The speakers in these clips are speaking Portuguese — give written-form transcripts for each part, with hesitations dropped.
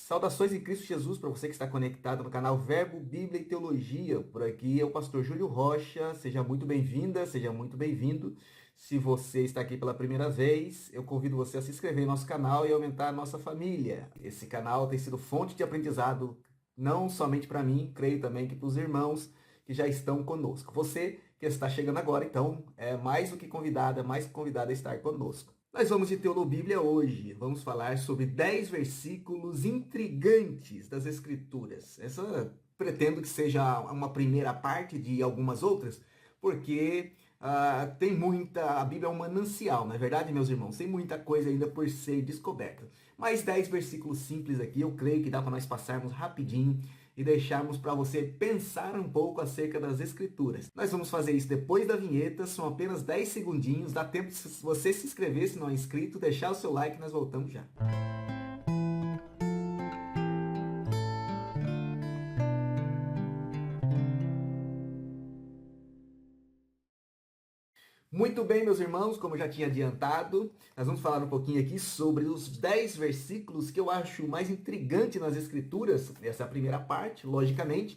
Saudações em Cristo Jesus para você que está conectado no canal Verbo, Bíblia e Teologia. Por aqui é o pastor Júlio Rocha. Seja muito bem-vinda, seja muito bem-vindo. Se você está aqui pela primeira vez, eu convido você a se inscrever no nosso canal e aumentar a nossa família. Esse canal tem sido fonte de aprendizado, não somente para mim, creio também que para os irmãos que já estão conosco. Você que está chegando agora, então, é mais do que convidada, mais que convidada a estar conosco. Nós vamos de Teolobíblia hoje. Vamos falar sobre 10 versículos intrigantes das Escrituras. Essa pretendo que seja uma primeira parte de algumas outras, porque tem muita... A Bíblia é um manancial, não é verdade, meus irmãos? Tem muita coisa ainda por ser descoberta. Mas 10 versículos simples aqui, eu creio que dá para nós passarmos rapidinho e deixarmos para você pensar um pouco acerca das Escrituras. Nós vamos fazer isso depois da vinheta, são apenas 10 segundinhos, dá tempo de você se inscrever se não é inscrito, deixar o seu like e nós voltamos já. Muito bem, meus irmãos, como eu já tinha adiantado, nós vamos falar um pouquinho aqui sobre os 10 versículos que eu acho mais intrigante nas Escrituras, essa é a primeira parte, logicamente,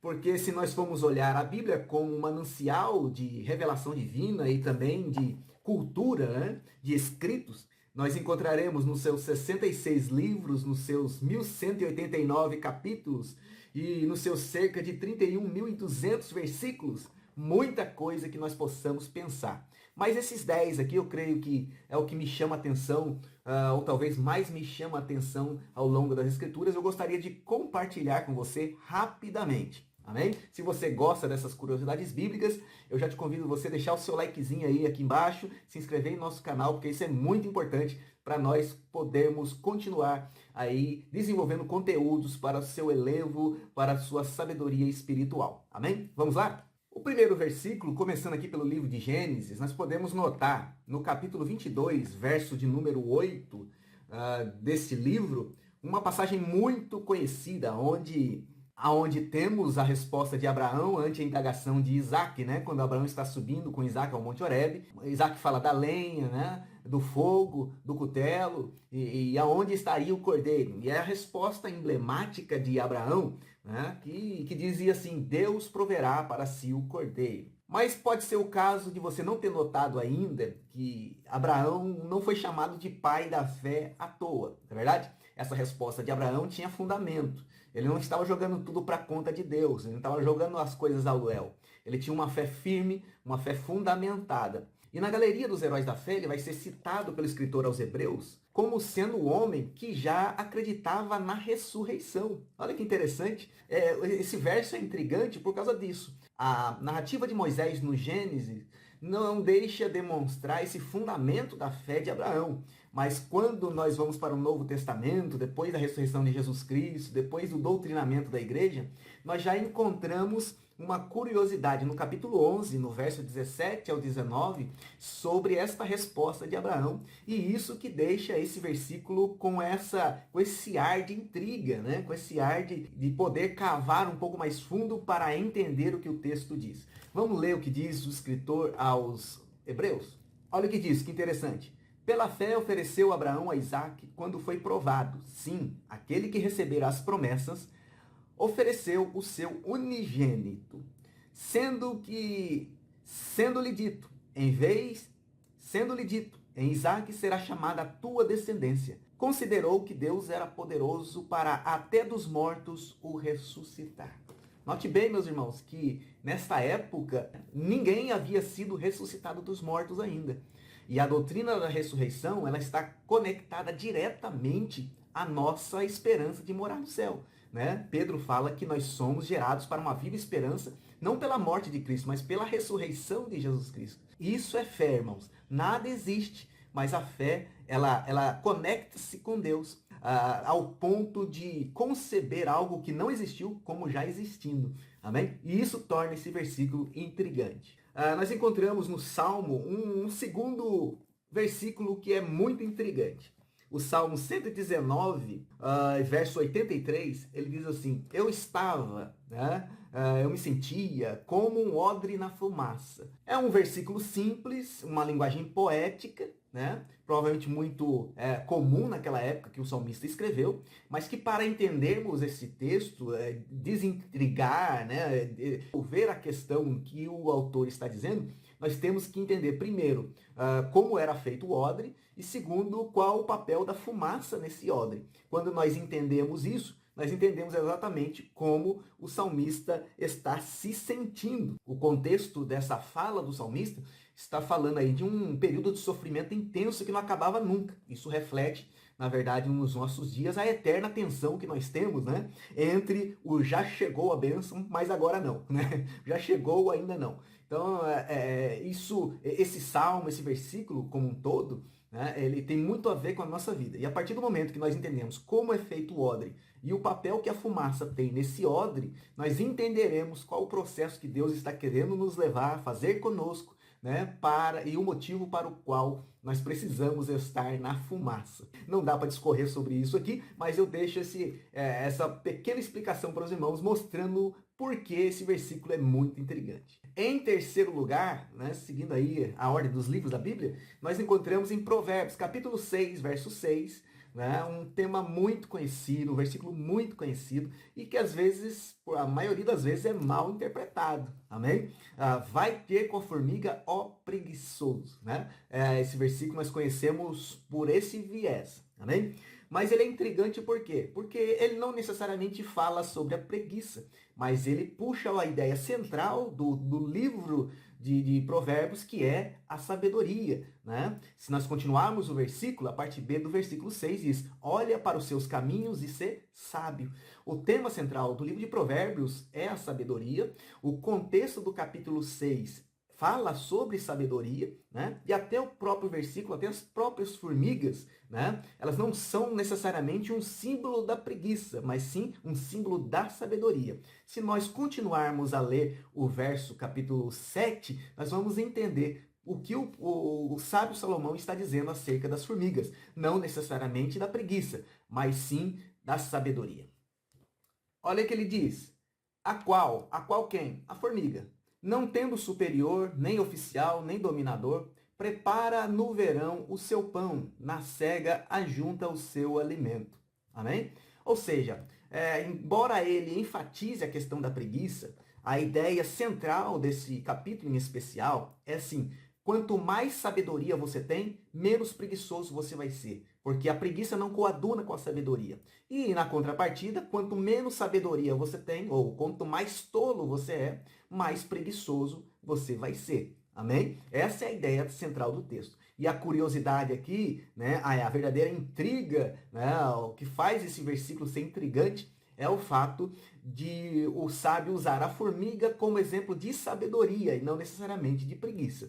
porque se nós formos olhar a Bíblia como um manancial de revelação divina e também de cultura, né, de escritos, nós encontraremos nos seus 66 livros, nos seus 1189 capítulos e nos seus cerca de 31.200 versículos, muita coisa que nós possamos pensar. Mas esses 10 aqui eu creio que é o que me chama a atenção, ou talvez mais me chama a atenção ao longo das Escrituras. Eu gostaria de compartilhar com você rapidamente. Amém? Se você gosta dessas curiosidades bíblicas, eu já te convido você a deixar o seu likezinho aí aqui embaixo, se inscrever em nosso canal, porque isso é muito importante para nós podermos continuar aí desenvolvendo conteúdos para o seu elevo, para a sua sabedoria espiritual. Amém? Vamos lá? O primeiro versículo, começando aqui pelo livro de Gênesis, nós podemos notar no capítulo 22, verso de número 8 desse livro, uma passagem muito conhecida, onde temos a resposta de Abraão ante a indagação de Isaac, né? Quando Abraão está subindo com Isaac ao Monte Horebe, Isaac fala da lenha, né? Do fogo, do cutelo, e aonde estaria o cordeiro. E é a resposta emblemática de Abraão, né? que dizia assim: Deus proverá para si o cordeiro. Mas pode ser o caso de você não ter notado ainda que Abraão não foi chamado de pai da fé à toa, não é verdade? Essa resposta de Abraão tinha fundamento. Ele não estava jogando tudo para a conta de Deus, ele não estava jogando as coisas ao léu. Ele tinha uma fé firme, uma fé fundamentada. E na galeria dos heróis da fé, ele vai ser citado pelo escritor aos Hebreus como sendo o homem que já acreditava na ressurreição. Olha que interessante. Esse verso é intrigante por causa disso. A narrativa de Moisés no Gênesis não deixa demonstrar esse fundamento da fé de Abraão. Mas quando nós vamos para o Novo Testamento, depois da ressurreição de Jesus Cristo, depois do doutrinamento da igreja, nós já encontramos uma curiosidade no capítulo 11, no verso 17 ao 19, sobre esta resposta de Abraão. E isso que deixa esse versículo com esse ar de intriga, né? Com esse ar de poder cavar um pouco mais fundo para entender o que o texto diz. Vamos ler o que diz o escritor aos Hebreus? Olha o que diz, que interessante. Pela fé ofereceu Abraão a Isaque quando foi provado. Sim, aquele que recebera as promessas ofereceu o seu unigênito, sendo-lhe dito, em Isaque será chamada a tua descendência. Considerou que Deus era poderoso para até dos mortos o ressuscitar. Note bem, meus irmãos, que nesta época ninguém havia sido ressuscitado dos mortos ainda. E a doutrina da ressurreição, ela está conectada diretamente à nossa esperança de morar no céu. Né? Pedro fala que nós somos gerados para uma viva esperança, não pela morte de Cristo, mas pela ressurreição de Jesus Cristo. Isso é fé, irmãos. Nada existe, mas a fé, ela conecta-se com Deus ao ponto de conceber algo que não existiu como já existindo. Amém? E isso torna esse versículo intrigante. Nós encontramos no Salmo um segundo versículo que é muito intrigante. O Salmo 119, verso 83, ele diz assim: eu me sentia como um odre na fumaça. É um versículo simples, uma linguagem poética, né? Provavelmente muito comum naquela época que o salmista escreveu, mas que para entendermos esse texto, desintrigar, né, ver a questão que o autor está dizendo, nós temos que entender primeiro como era feito o odre e segundo qual o papel da fumaça nesse odre. Quando nós entendemos isso, nós entendemos exatamente como o salmista está se sentindo. O contexto dessa fala do salmista está falando aí de um período de sofrimento intenso que não acabava nunca. Isso reflete, na verdade, nos nossos dias, a eterna tensão que nós temos, né? Entre o já chegou a bênção, mas agora não, né? Já chegou, ainda não. Então, esse salmo, esse versículo como um todo, né, ele tem muito a ver com a nossa vida. E a partir do momento que nós entendemos como é feito o odre e o papel que a fumaça tem nesse odre, nós entenderemos qual o processo que Deus está querendo nos levar a fazer conosco, né, e o motivo para o qual nós precisamos estar na fumaça. Não dá para discorrer sobre isso aqui, mas eu deixo essa pequena explicação para os irmãos, mostrando por que esse versículo é muito intrigante. Em terceiro lugar, né, seguindo aí a ordem dos livros da Bíblia, nós encontramos em Provérbios, capítulo 6, verso 6, né, um tema muito conhecido, um versículo muito conhecido e que às vezes, a maioria das vezes, é mal interpretado. Amém? Vai ter com a formiga, ó preguiçoso. Né? Esse versículo nós conhecemos por esse viés. Amém? Mas ele é intrigante por quê? Porque ele não necessariamente fala sobre a preguiça, mas ele puxa a ideia central do livro de Provérbios, que é a sabedoria. Né? Se nós continuarmos o versículo, a parte B do versículo 6 diz: olha para os seus caminhos e ser sábio. O tema central do livro de Provérbios é a sabedoria. O contexto do capítulo 6 fala sobre sabedoria, né? E até o próprio versículo, até as próprias formigas, né? Elas não são necessariamente um símbolo da preguiça, mas sim um símbolo da sabedoria. Se nós continuarmos a ler o verso capítulo 7, nós vamos entender o que o sábio Salomão está dizendo acerca das formigas. Não necessariamente da preguiça, mas sim da sabedoria. Olha o que ele diz. A qual quem? A formiga. Não tendo superior, nem oficial, nem dominador, prepara no verão o seu pão, na cega ajunta o seu alimento. Amém? Ou seja, embora ele enfatize a questão da preguiça, a ideia central desse capítulo em especial é assim: quanto mais sabedoria você tem, menos preguiçoso você vai ser. Porque a preguiça não coaduna com a sabedoria. E na contrapartida, quanto menos sabedoria você tem, ou quanto mais tolo você é, mais preguiçoso você vai ser. Amém? Essa é a ideia central do texto. E a curiosidade aqui, né, a verdadeira intriga, né, o que faz esse versículo ser intrigante, é o fato de o sábio usar a formiga como exemplo de sabedoria e não necessariamente de preguiça.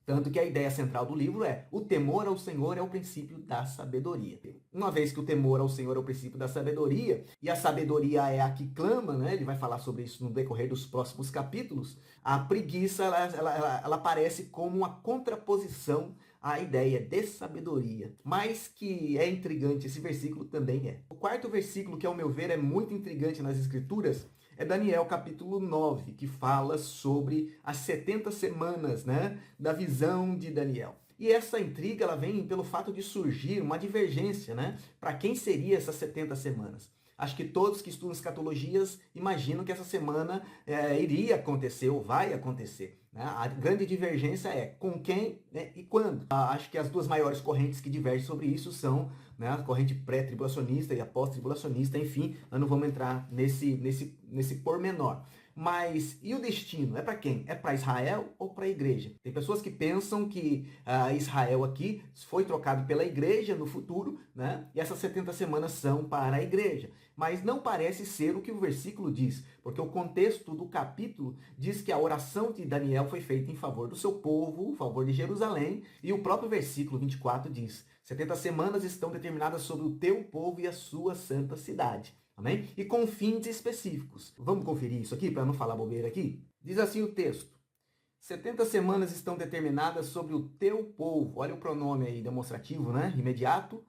Tanto que a ideia central do livro é: o temor ao Senhor é o princípio da sabedoria. Uma vez que o temor ao Senhor é o princípio da sabedoria, e a sabedoria é a que clama, né? Ele vai falar sobre isso no decorrer dos próximos capítulos, a preguiça ela aparece como uma contraposição à ideia de sabedoria. Mas que é intrigante, esse versículo também é. O quarto versículo, que ao meu ver é muito intrigante nas Escrituras, é Daniel capítulo 9, que fala sobre as 70 semanas, né, da visão de Daniel. E essa intriga ela vem pelo fato de surgir uma divergência, né, para quem seria essas 70 semanas. Acho que todos que estudam escatologias imaginam que essa semana iria acontecer ou vai acontecer. Né? A grande divergência é com quem, né, e quando. Acho que as duas maiores correntes que divergem sobre isso são, né, a corrente pré-tribulacionista e a pós-tribulacionista. Enfim, nós não vamos entrar nesse pormenor. Mas e o destino? É para quem? É para Israel ou para a igreja? Tem pessoas que pensam que Israel aqui foi trocado pela igreja no futuro, né? E essas 70 semanas são para a igreja. Mas não parece ser o que o versículo diz, porque o contexto do capítulo diz que a oração de Daniel foi feita em favor do seu povo, em favor de Jerusalém, e o próprio versículo 24 diz: 70 semanas estão determinadas sobre o teu povo e a sua santa cidade. Amém? E com fins específicos. Vamos conferir isso aqui, para não falar bobeira aqui? Diz assim o texto: 70 semanas estão determinadas sobre o teu povo. Olha o pronome aí demonstrativo, né? Imediato.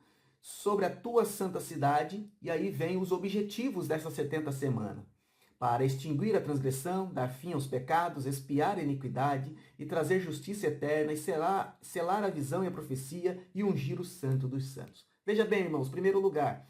Sobre a tua santa cidade. E aí vem os objetivos dessas 70 semanas. para extinguir a transgressão, dar fim aos pecados, expiar a iniquidade e trazer justiça eterna e selar a visão e a profecia e ungir o santo dos santos. Veja bem, irmãos, em primeiro lugar,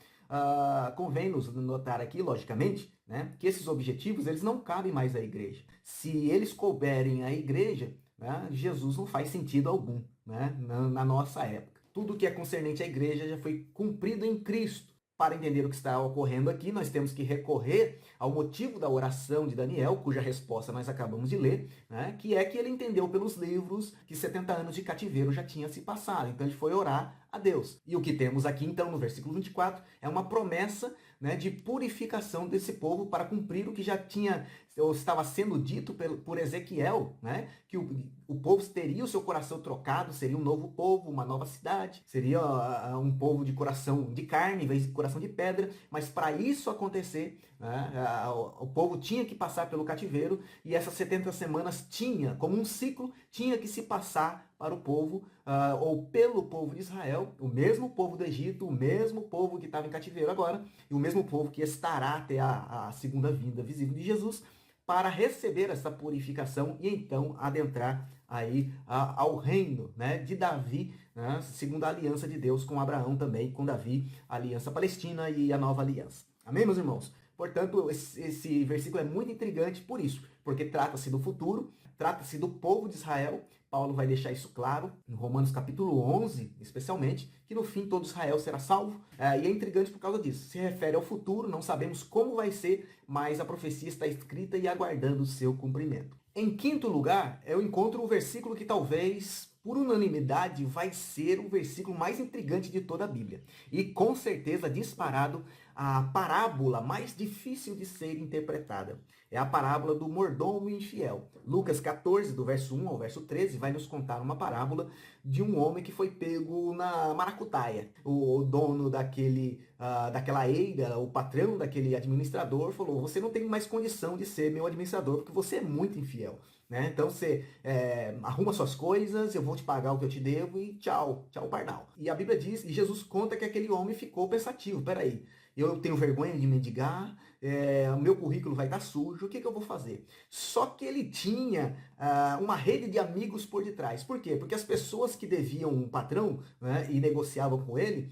convém nos notar aqui, logicamente, né, que esses objetivos eles não cabem mais à igreja. Se eles couberem à igreja, né, Jesus não faz sentido algum, né, na nossa época. Tudo que é concernente à igreja já foi cumprido em Cristo. Para entender o que está ocorrendo aqui, nós temos que recorrer ao motivo da oração de Daniel, cuja resposta nós acabamos de ler, né, que é que ele entendeu pelos livros que 70 anos de cativeiro já tinha se passado. Então ele foi orar a Deus. E o que temos aqui, então, no versículo 24, é uma promessa, né, de purificação desse povo para cumprir o que já tinha, ou estava sendo dito por Ezequiel, né, que o povo teria o seu coração trocado, seria um novo povo, uma nova cidade, seria um povo de coração de carne, em vez de coração de pedra, mas para isso acontecer, né, o povo tinha que passar pelo cativeiro, e essas 70 semanas tinha, como um ciclo, tinha que se passar para o povo, ou pelo povo de Israel, o mesmo povo do Egito, o mesmo povo que estava em cativeiro agora, e o mesmo povo que estará até a segunda vinda visível de Jesus, para receber essa purificação e então adentrar aí ao reino, né, de Davi, né, segundo a aliança de Deus com Abraão também, com Davi, a aliança palestina e a nova aliança. Amém, meus irmãos? Portanto, esse versículo é muito intrigante por isso, porque trata-se do futuro, trata-se do povo de Israel. Paulo vai deixar isso claro em Romanos capítulo 11, especialmente, que no fim todo Israel será salvo. E é intrigante por causa disso. Se refere ao futuro, não sabemos como vai ser, mas a profecia está escrita e aguardando o seu cumprimento. Em quinto lugar, eu encontro o versículo que talvez, por unanimidade, vai ser o versículo mais intrigante de toda a Bíblia. E com certeza disparado a parábola mais difícil de ser interpretada. É a parábola do mordomo infiel. Lucas 14, do verso 1 ao verso 13, vai nos contar uma parábola de um homem que foi pego na maracutaia. O dono daquela eira, o patrão daquele administrador, falou: você não tem mais condição de ser meu administrador, porque você é muito infiel. Né? Então você arruma suas coisas, eu vou te pagar o que eu te devo e tchau, tchau pardal. E a Bíblia diz, e Jesus conta que aquele homem ficou pensativo: peraí, eu tenho vergonha de mendigar, o meu currículo vai estar sujo, o que eu vou fazer? Só que ele tinha uma rede de amigos por detrás. Por quê? Porque as pessoas que deviam um patrão, né, e negociavam com ele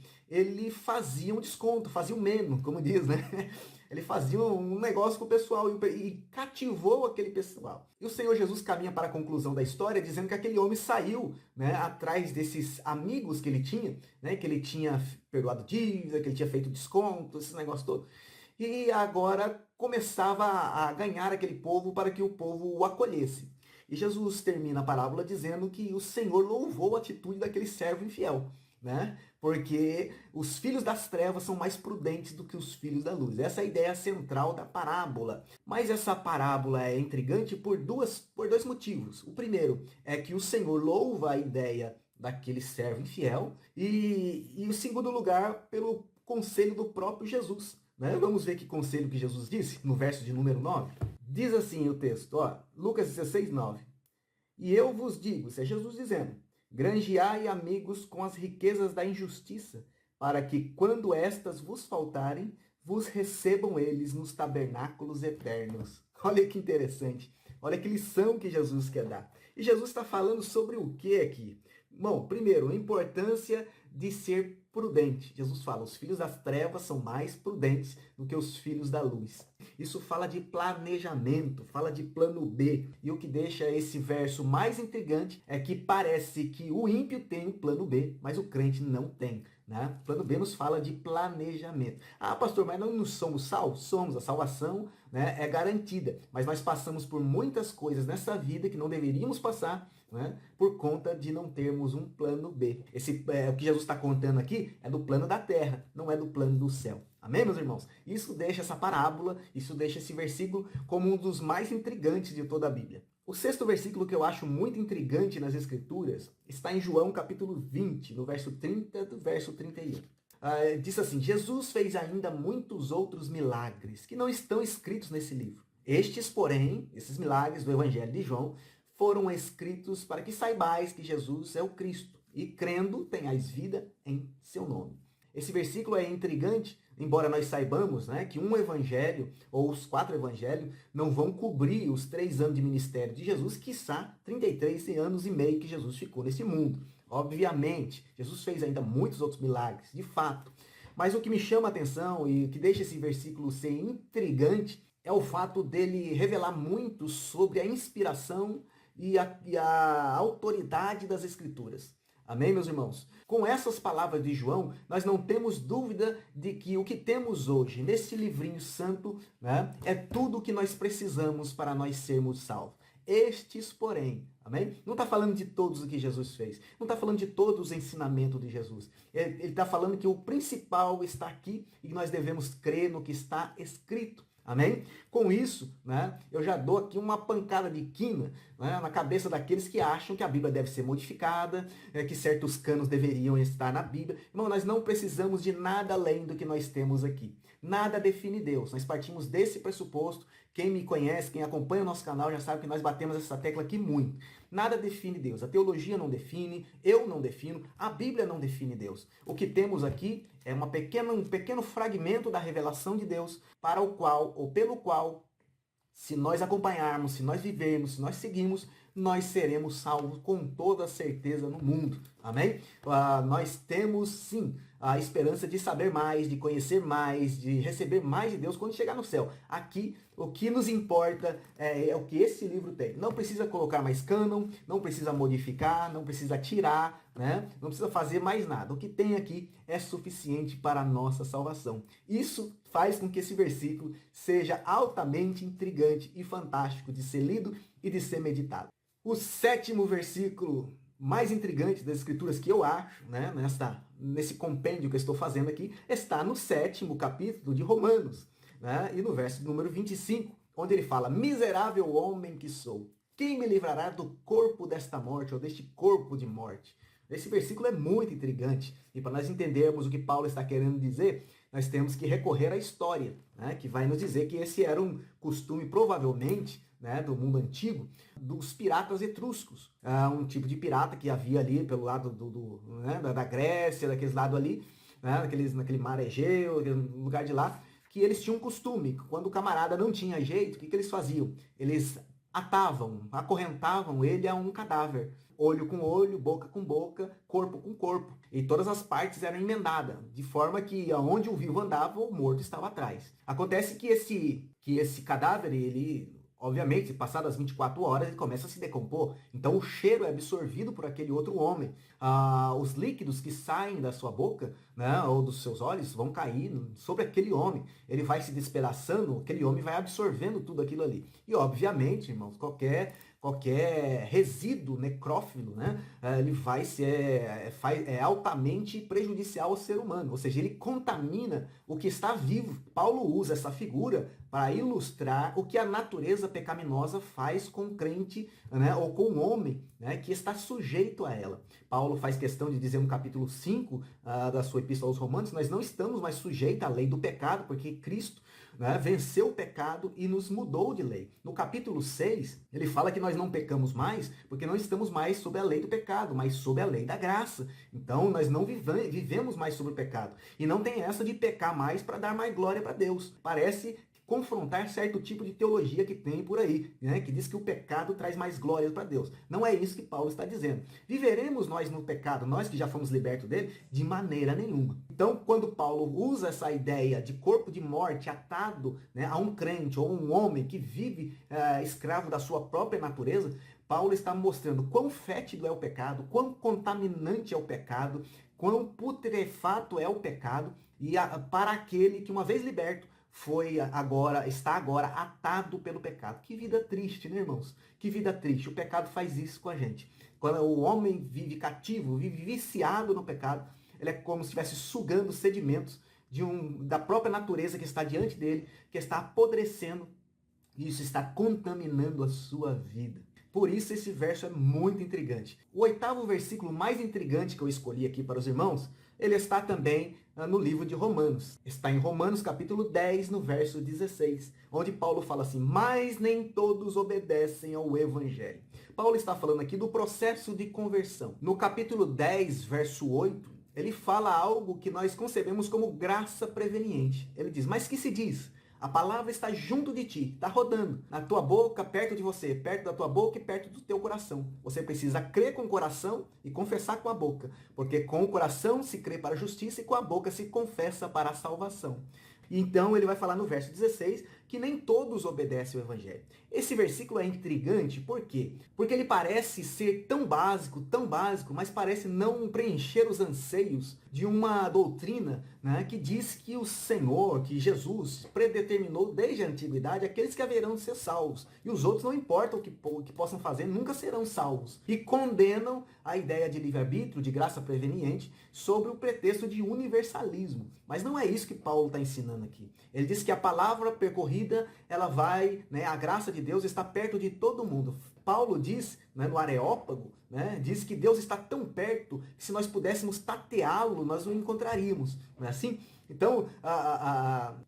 fazia um desconto, fazia um meno, como diz, né? Ele fazia um negócio com o pessoal e cativou aquele pessoal. E o Senhor Jesus caminha para a conclusão da história dizendo que aquele homem saiu, né, atrás desses amigos que ele tinha, né, que ele tinha perdoado dívida, que ele tinha feito desconto, esse negócio todo. E agora começava a ganhar aquele povo para que o povo o acolhesse. E Jesus termina a parábola dizendo que o Senhor louvou a atitude daquele servo infiel, né? Porque os filhos das trevas são mais prudentes do que os filhos da luz. Essa é a ideia central da parábola. Mas essa parábola é intrigante por dois motivos. O primeiro é que o Senhor louva a ideia daquele servo infiel, e o segundo lugar, pelo conselho do próprio Jesus. Né? Vamos ver que conselho que Jesus disse no verso de número 9. Diz assim o texto, Lucas 16, 9. E eu vos digo, isso é Jesus dizendo: granjeai amigos com as riquezas da injustiça, para que, quando estas vos faltarem, vos recebam eles nos tabernáculos eternos. Olha que interessante. Olha que lição que Jesus quer dar. E Jesus está falando sobre o que aqui? Bom, primeiro, a importância de ser prudente. Jesus fala: os filhos das trevas são mais prudentes do que os filhos da luz. Isso fala de planejamento, fala de plano B. E o que deixa esse verso mais intrigante é que parece que o ímpio tem um plano B, mas o crente não tem. Né? O plano B nos fala de planejamento. Ah, pastor, mas nós não somos salvos? Somos. A salvação, né, é garantida. Mas nós passamos por muitas coisas nessa vida que não deveríamos passar, né, por conta de não termos um plano B. O que Jesus está contando aqui é do plano da terra, não é do plano do céu. Amém, meus irmãos? Isso deixa essa parábola, isso deixa esse versículo como um dos mais intrigantes de toda a Bíblia. O sexto versículo que eu acho muito intrigante nas Escrituras está em João capítulo 20, no verso 30 do verso 31. Diz assim: Jesus fez ainda muitos outros milagres que não estão escritos nesse livro. Estes, porém, esses milagres do Evangelho de João, foram escritos para que saibais que Jesus é o Cristo, e crendo tenhais vida em seu nome. Esse versículo é intrigante embora nós saibamos, né, que um evangelho, ou os 4 evangelhos, não vão cobrir os 3 anos de ministério de Jesus, quiçá 33 anos e meio que Jesus ficou nesse mundo. Obviamente, Jesus fez ainda muitos outros milagres, de fato. Mas o que me chama a atenção e o que deixa esse versículo ser intrigante é o fato dele revelar muito sobre a inspiração e a autoridade das Escrituras. Amém, meus irmãos? Com essas palavras de João, nós não temos dúvida de que o que temos hoje nesse livrinho santo, né, é tudo o que nós precisamos para nós sermos salvos. Estes, porém, amém? Não está falando de todos o que Jesus fez. Não está falando de todos os ensinamentos de Jesus. Ele está falando que o principal está aqui e nós devemos crer no que está escrito. Amém? Com isso, né, eu já dou aqui uma pancada de quina, né, na cabeça daqueles que acham que a Bíblia deve ser modificada, que certos canos deveriam estar na Bíblia. Irmão, nós não precisamos de nada além do que nós temos aqui. Nada define Deus. Nós partimos desse pressuposto. Quem me conhece, quem acompanha o nosso canal já sabe que nós batemos essa tecla aqui muito. Nada define Deus. A teologia não define, eu não defino, a Bíblia não define Deus. O que temos aqui é um pequeno fragmento da revelação de Deus para o qual, ou pelo qual, se nós acompanharmos, se nós vivermos, se nós seguirmos, nós seremos salvos com toda certeza no mundo. Amém? Nós temos, sim, a esperança de saber mais, de conhecer mais, de receber mais de Deus quando chegar no céu. Aqui, o que nos importa é o que esse livro tem. Não precisa colocar mais cânon, não precisa modificar, não precisa tirar, né? Não precisa fazer mais nada. O que tem aqui é suficiente para a nossa salvação. Isso faz com que esse versículo seja altamente intrigante e fantástico de ser lido e de ser meditado. O 7º versículo mais intrigante das Escrituras que eu acho, né, nesse compêndio que eu estou fazendo aqui, está no 7º capítulo de Romanos, né, e no verso número 25, onde ele fala: miserável homem que sou, quem me livrará do corpo desta morte, ou deste corpo de morte? Esse versículo é muito intrigante, e para nós entendermos o que Paulo está querendo dizer, nós temos que recorrer à história, né, que vai nos dizer que esse era um costume, provavelmente, né, do mundo antigo, dos piratas etruscos. Um tipo de pirata que havia ali pelo lado né, da Grécia, daqueles lados ali, né, naquele mar Egeu, no lugar de lá, que eles tinham um costume, quando o camarada não tinha jeito, o que eles faziam? Eles acorrentavam ele a um cadáver. Olho com olho, boca com boca, corpo com corpo. E todas as partes eram emendadas, de forma que onde o vivo andava, o morto estava atrás. Acontece que esse cadáver, ele, obviamente, passadas 24 horas, ele começa a se decompor. Então o cheiro é absorvido por aquele outro homem. Os líquidos que saem da sua boca, né, ou dos seus olhos, vão cair sobre aquele homem. Ele vai se despedaçando, aquele homem vai absorvendo tudo aquilo ali. E, obviamente, irmãos, qualquer resíduo necrófilo, né, ele vai ser altamente prejudicial ao ser humano, ou seja, ele contamina o que está vivo. Paulo usa essa figura para ilustrar o que a natureza pecaminosa faz com o crente, né, ou com o homem, né, que está sujeito a ela. Paulo faz questão de dizer no capítulo 5 da sua epístola aos Romanos, nós não estamos mais sujeitos à lei do pecado, porque Cristo, né, venceu o pecado e nos mudou de lei. No capítulo 6, ele fala que nós não pecamos mais, porque não estamos mais sob a lei do pecado, mas sob a lei da graça. Então, nós não vivemos mais sobre o pecado. E não tem essa de pecar mais para dar mais glória para Deus. Parece confrontar certo tipo de teologia que tem por aí, né, que diz que o pecado traz mais glória para Deus. Não é isso que Paulo está dizendo. Viveremos nós no pecado, nós que já fomos libertos dele? De maneira nenhuma. Então, quando Paulo usa essa ideia de corpo de morte atado, né, a um crente ou um homem que vive escravo da sua própria natureza, Paulo está mostrando quão fétido é o pecado, quão contaminante é o pecado, quão putrefato é o pecado, e para aquele que, uma vez liberto, está agora atado pelo pecado. Que vida triste, né, irmãos? Que vida triste. O pecado faz isso com a gente. Quando o homem vive cativo, vive viciado no pecado, ele é como se estivesse sugando sedimentos da própria natureza que está diante dele, que está apodrecendo, e isso está contaminando a sua vida. Por isso esse verso é muito intrigante. O 8º versículo mais intrigante que eu escolhi aqui para os irmãos, ele está também no livro de Romanos. Está em Romanos capítulo 10, no verso 16, onde Paulo fala assim: mas nem todos obedecem ao evangelho. Paulo está falando aqui do processo de conversão. No capítulo 10, verso 8, ele fala algo que nós concebemos como graça preveniente. Ele diz, mas que se diz? A palavra está junto de ti, está rodando, na tua boca, perto de você, perto da tua boca e perto do teu coração. Você precisa crer com o coração e confessar com a boca, porque com o coração se crê para a justiça e com a boca se confessa para a salvação. Então ele vai falar no verso 16 que nem todos obedecem ao evangelho. Esse versículo é intrigante, por quê? Porque ele parece ser tão básico, mas parece não preencher os anseios de uma doutrina, né, que diz que o Senhor, que Jesus, predeterminou desde a antiguidade aqueles que haverão de ser salvos. E os outros, não importa o que possam fazer, nunca serão salvos. E condenam a ideia de livre-arbítrio, de graça preveniente, sobre o pretexto de universalismo. Mas não é isso que Paulo está ensinando aqui. Ele diz que a palavra percorrida, ela vai, né, a graça de Deus está perto de todo mundo. Paulo diz, né, no Areópago, né, diz que Deus está tão perto que se nós pudéssemos tateá-lo, nós o encontraríamos. Não é assim? Então,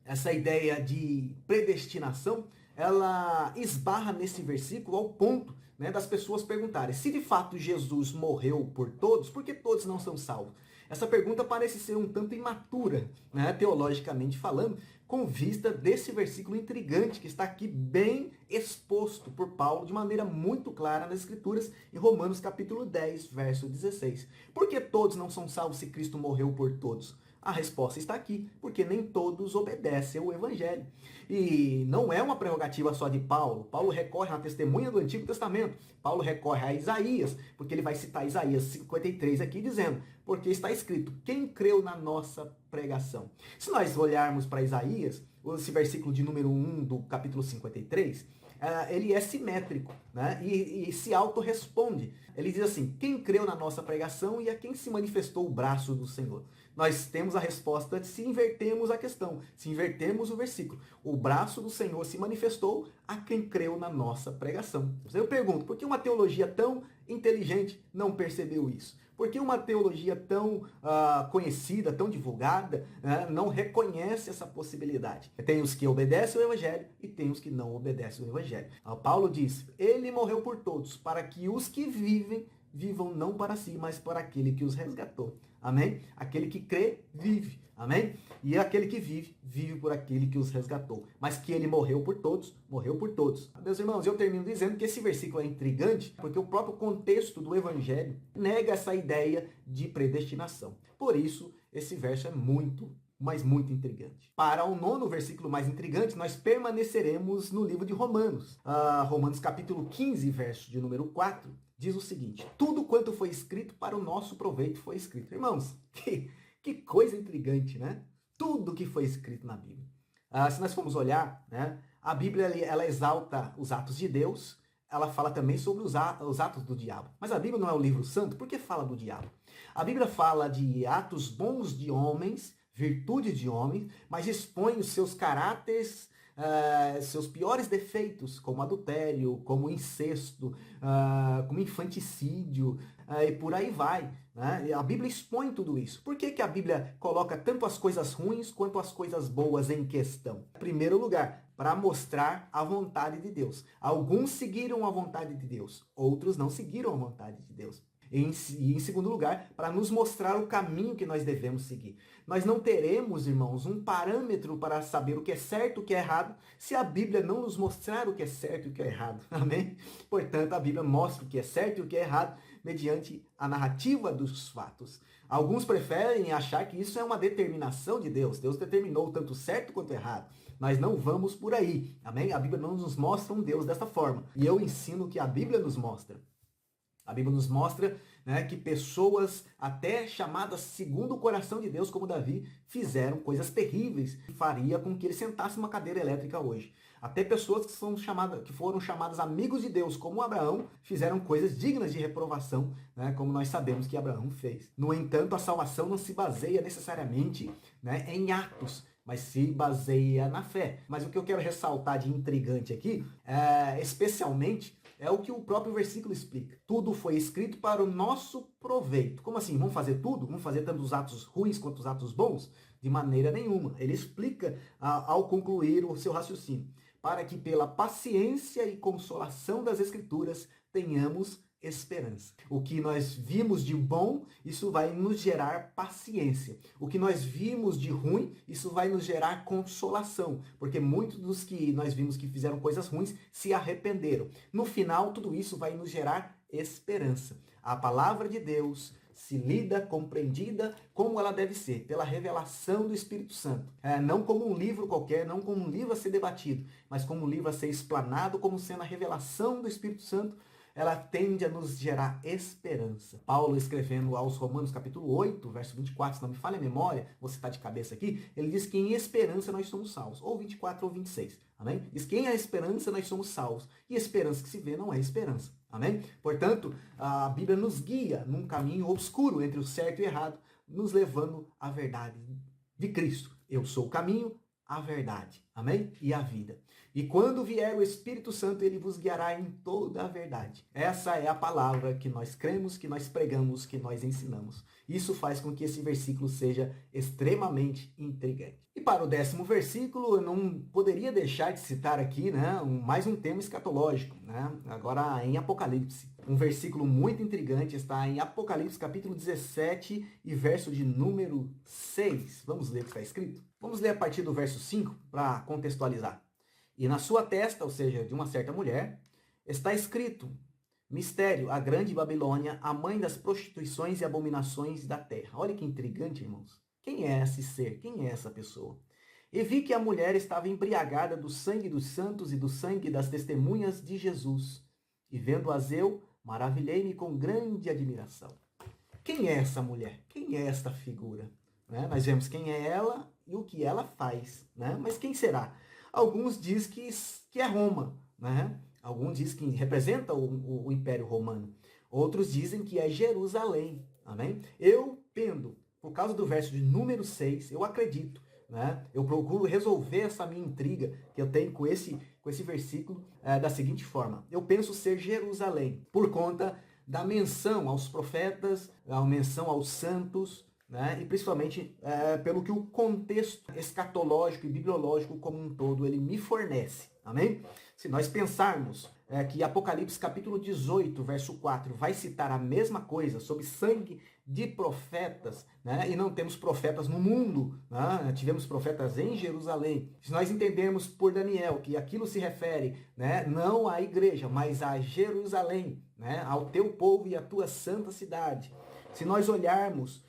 essa ideia de predestinação, ela esbarra nesse versículo ao ponto, né, das pessoas perguntarem, se de fato Jesus morreu por todos, por que todos não são salvos? Essa pergunta parece ser um tanto imatura, né, teologicamente falando, com vista desse versículo intrigante que está aqui bem exposto por Paulo de maneira muito clara nas Escrituras, em Romanos capítulo 10, verso 16. Por que todos não são salvos se Cristo morreu por todos? A resposta está aqui, porque nem todos obedecem ao Evangelho. E não é uma prerrogativa só de Paulo. Paulo recorre à testemunha do Antigo Testamento. Paulo recorre a Isaías, porque ele vai citar Isaías 53 aqui, dizendo, porque está escrito, quem creu na nossa pregação? Se nós olharmos para Isaías, esse versículo de número 1 do capítulo 53, ele é simétrico, né? E se autorresponde. Ele diz assim, quem creu na nossa pregação e a quem se manifestou o braço do Senhor? Nós temos a resposta se invertemos a questão, se invertemos o versículo. O braço do Senhor se manifestou a quem creu na nossa pregação. Eu pergunto, por que uma teologia tão inteligente não percebeu isso? Por que uma teologia tão conhecida, tão divulgada, não reconhece essa possibilidade? Tem os que obedecem o Evangelho e tem os que não obedecem o Evangelho. Paulo diz, ele morreu por todos, para que os que vivem, vivam não para si, mas para aquele que os resgatou. Amém? Aquele que crê, vive. Amém? E aquele que vive, vive por aquele que os resgatou. Mas que ele morreu por todos, morreu por todos. Meus irmãos, eu termino dizendo que esse versículo é intrigante, porque o próprio contexto do Evangelho nega essa ideia de predestinação. Por isso, esse verso é muito, mas muito intrigante. Para o 9º versículo mais intrigante, nós permaneceremos no livro de Romanos. Romanos capítulo 15, verso de número 4, diz o seguinte, tudo quanto foi escrito para o nosso proveito foi escrito. Irmãos, que coisa intrigante, né? Tudo que foi escrito na Bíblia. Se nós formos olhar, né, a Bíblia ela exalta os atos de Deus, ela fala também sobre os atos do diabo. Mas a Bíblia não é o livro santo, por que fala do diabo? A Bíblia fala de atos bons de homens, virtude de homens, mas expõe os seus caráteres, seus piores defeitos, como adultério, como incesto, como infanticídio, e por aí vai. Né? A Bíblia expõe tudo isso. Por que a Bíblia coloca tanto as coisas ruins quanto as coisas boas em questão? Em primeiro lugar, para mostrar a vontade de Deus. Alguns seguiram a vontade de Deus, outros não seguiram a vontade de Deus. E em segundo lugar, para nos mostrar o caminho que nós devemos seguir. Nós não teremos, irmãos, um parâmetro para saber o que é certo e o que é errado, se a Bíblia não nos mostrar o que é certo e o que é errado. Amém? Portanto, a Bíblia mostra o que é certo e o que é errado mediante a narrativa dos fatos. Alguns preferem achar que isso é uma determinação de Deus. Deus determinou tanto certo quanto errado. Nós não vamos por aí. Amém? A Bíblia não nos mostra um Deus dessa forma. E eu ensino o que a Bíblia nos mostra. A Bíblia nos mostra, né, que pessoas até chamadas segundo o coração de Deus, como Davi, fizeram coisas terríveis que faria com que ele sentasse numa cadeira elétrica hoje. Até pessoas que foram chamadas amigos de Deus, como Abraão, fizeram coisas dignas de reprovação, né, como nós sabemos que Abraão fez. No entanto, a salvação não se baseia necessariamente, né, em atos, mas se baseia na fé. Mas o que eu quero ressaltar de intrigante aqui, especialmente, é o que o próprio versículo explica. Tudo foi escrito para o nosso proveito. Como assim? Vamos fazer tudo? Vamos fazer tanto os atos ruins quanto os atos bons? De maneira nenhuma. Ele explica ao concluir o seu raciocínio. Para que pela paciência e consolação das Escrituras tenhamos esperança. O que nós vimos de bom, isso vai nos gerar paciência. O que nós vimos de ruim, isso vai nos gerar consolação, porque muitos dos que nós vimos que fizeram coisas ruins se arrependeram. No final, tudo isso vai nos gerar esperança. A palavra de Deus se lida, compreendida como ela deve ser, pela revelação do Espírito Santo. Não como um livro qualquer, não como um livro a ser debatido, mas como um livro a ser explanado, como sendo a revelação do Espírito Santo. Ela tende a nos gerar esperança. Paulo, escrevendo aos Romanos, capítulo 8, verso 24, se não me falha a memória, vou citar de cabeça aqui, ele diz que em esperança nós somos salvos, ou 24 ou 26, amém? Diz que em a esperança nós somos salvos, e esperança que se vê não é esperança, amém? Portanto, a Bíblia nos guia num caminho obscuro entre o certo e o errado, nos levando à verdade de Cristo. Eu sou o caminho, a verdade, amém? E a vida. E quando vier o Espírito Santo, ele vos guiará em toda a verdade. Essa é a palavra que nós cremos, que nós pregamos, que nós ensinamos. Isso faz com que esse versículo seja extremamente intrigante. E para o 10º versículo, eu não poderia deixar de citar aqui, mais um tema escatológico, agora em Apocalipse. Um versículo muito intrigante está em Apocalipse capítulo 17 e verso de número 6. Vamos ler o que está escrito? Vamos ler a partir do verso 5 para contextualizar. E na sua testa, ou seja, de uma certa mulher, está escrito: Mistério, a grande Babilônia, a mãe das prostituições e abominações da terra. Olha que intrigante, irmãos. Quem é esse ser? Quem é essa pessoa? E vi que a mulher estava embriagada do sangue dos santos e do sangue das testemunhas de Jesus. E vendo-as eu, maravilhei-me com grande admiração. Quem é essa mulher? Quem é esta figura? Nós vemos quem é ela e o que ela faz. Mas quem será? Alguns dizem que é Roma, Alguns dizem que representa o Império Romano. Outros dizem que é Jerusalém, amém? Eu pendo, por causa do verso de número 6, eu acredito, Eu procuro resolver essa minha intriga que eu tenho com esse versículo da seguinte forma. Eu penso ser Jerusalém, por conta da menção aos profetas, a menção aos santos, e principalmente pelo que o contexto escatológico e bibliológico como um todo ele me fornece, amém? Se nós pensarmos que Apocalipse capítulo 18, verso 4, vai citar a mesma coisa sobre sangue de profetas, e não temos profetas no mundo, tivemos profetas em Jerusalém. Se nós entendermos por Daniel que aquilo se refere não à igreja, mas a Jerusalém, ao teu povo e à tua santa cidade. Se nós olharmos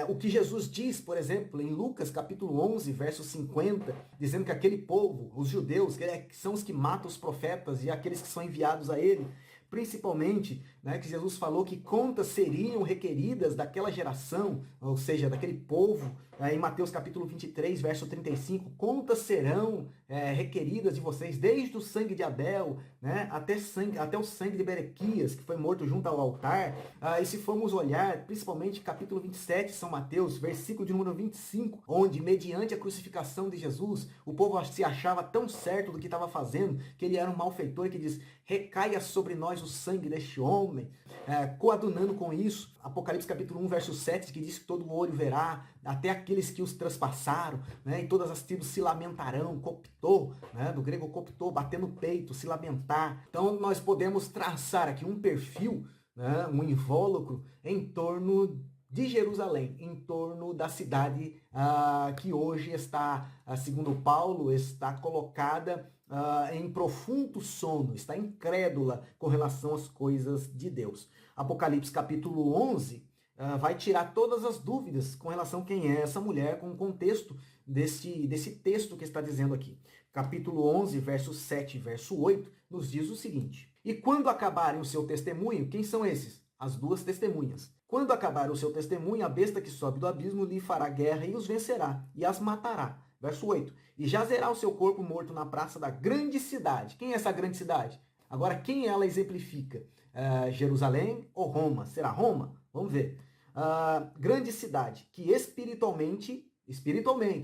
o que Jesus diz, por exemplo, em Lucas capítulo 11, verso 50, dizendo que aquele povo, os judeus, que são os que matam os profetas e aqueles que são enviados a ele, principalmente, que Jesus falou que contas seriam requeridas daquela geração, ou seja, daquele povo, em Mateus capítulo 23, verso 35, contas serão requeridas de vocês, desde o sangue de Abel, até o sangue de Berequias, que foi morto junto ao altar. E se formos olhar, principalmente capítulo 27, São Mateus, versículo de número 25, onde, mediante a crucificação de Jesus, o povo se achava tão certo do que estava fazendo, que ele era um malfeitor, que diz: recaia sobre nós o sangue deste homem. Coadunando com isso, Apocalipse capítulo 1, verso 7, que diz que todo olho verá, até aqueles que os transpassaram, e todas as tribos se lamentarão, coptou, do grego coptou, bater no peito, se lamentar. Então nós podemos traçar aqui um perfil, um invólucro em torno de Jerusalém, em torno da cidade que hoje está, segundo Paulo, está colocada em profundo sono, está incrédula com relação às coisas de Deus. Apocalipse capítulo 11 vai tirar todas as dúvidas com relação a quem é essa mulher, com o contexto desse texto que está dizendo aqui. Capítulo 11, verso 7 e verso 8, nos diz o seguinte: E quando acabarem o seu testemunho, quem são esses? As duas testemunhas. Quando acabar o seu testemunho, a besta que sobe do abismo lhe fará guerra e os vencerá, e as matará. Verso 8. E jazerá o seu corpo morto na praça da grande cidade. Quem é essa grande cidade? Agora, quem ela exemplifica? Jerusalém ou Roma? Será Roma? Vamos ver. Grande cidade, que espiritualmente,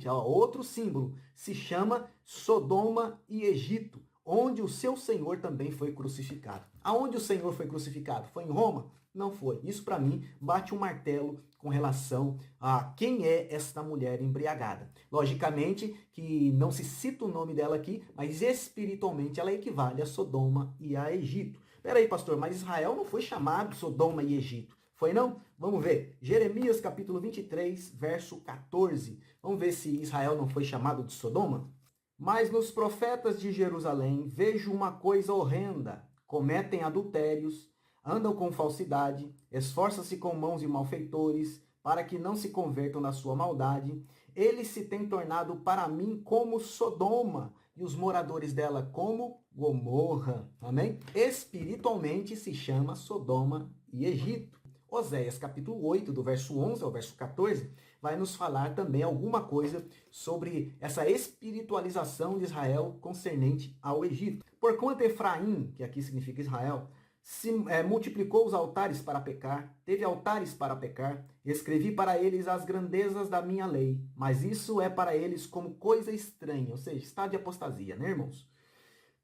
outro símbolo, se chama Sodoma e Egito, onde o seu Senhor também foi crucificado. Aonde o Senhor foi crucificado? Foi em Roma? Não foi. Isso, para mim, bate um martelo com relação a quem é esta mulher embriagada. Logicamente que não se cita o nome dela aqui, mas espiritualmente ela equivale a Sodoma e a Egito. Peraí, pastor, mas Israel não foi chamado Sodoma e Egito. Foi não? Vamos ver. Jeremias capítulo 23, verso 14. Vamos ver se Israel não foi chamado de Sodoma? Mas nos profetas de Jerusalém vejo uma coisa horrenda. Cometem adultérios, andam com falsidade, esforçam-se com mãos de malfeitores, para que não se convertam na sua maldade. Eles se têm tornado para mim como Sodoma, e os moradores dela como Gomorra. Amém? Espiritualmente se chama Sodoma e Egito. Oséias capítulo 8, do verso 11 ao verso 14, vai nos falar também alguma coisa sobre essa espiritualização de Israel concernente ao Egito. Porquanto Efraim, que aqui significa Israel, multiplicou os altares para pecar, teve altares para pecar, escrevi para eles as grandezas da minha lei, mas isso é para eles como coisa estranha, ou seja, estado de apostasia, né, irmãos?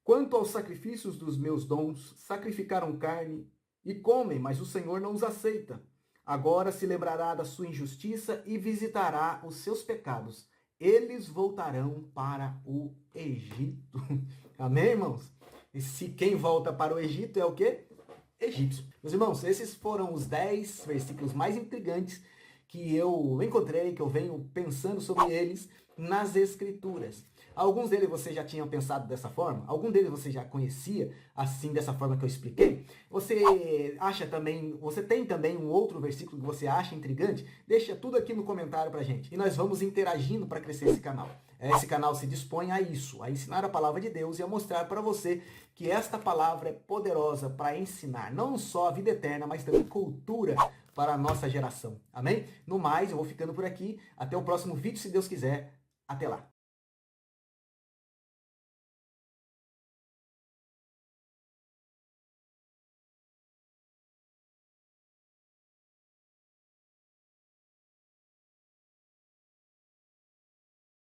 Quanto aos sacrifícios dos meus dons, sacrificaram carne e comem, mas o Senhor não os aceita. Agora se lembrará da sua injustiça e visitará os seus pecados. Eles voltarão para o Egito. Amém, irmãos? E se quem volta para o Egito é o quê? Egípcio. Meus irmãos, esses foram os 10 versículos mais intrigantes que eu encontrei, que eu venho pensando sobre eles nas Escrituras. Alguns deles você já tinha pensado dessa forma? Algum deles você já conhecia assim, dessa forma que eu expliquei? Você tem também um outro versículo que você acha intrigante? Deixa tudo aqui no comentário pra gente. E nós vamos interagindo para crescer esse canal. Esse canal se dispõe a isso, a ensinar a palavra de Deus e a mostrar para você que esta palavra é poderosa para ensinar não só a vida eterna, mas também cultura para a nossa geração. Amém? No mais, eu vou ficando por aqui. Até o próximo vídeo, se Deus quiser. Até lá.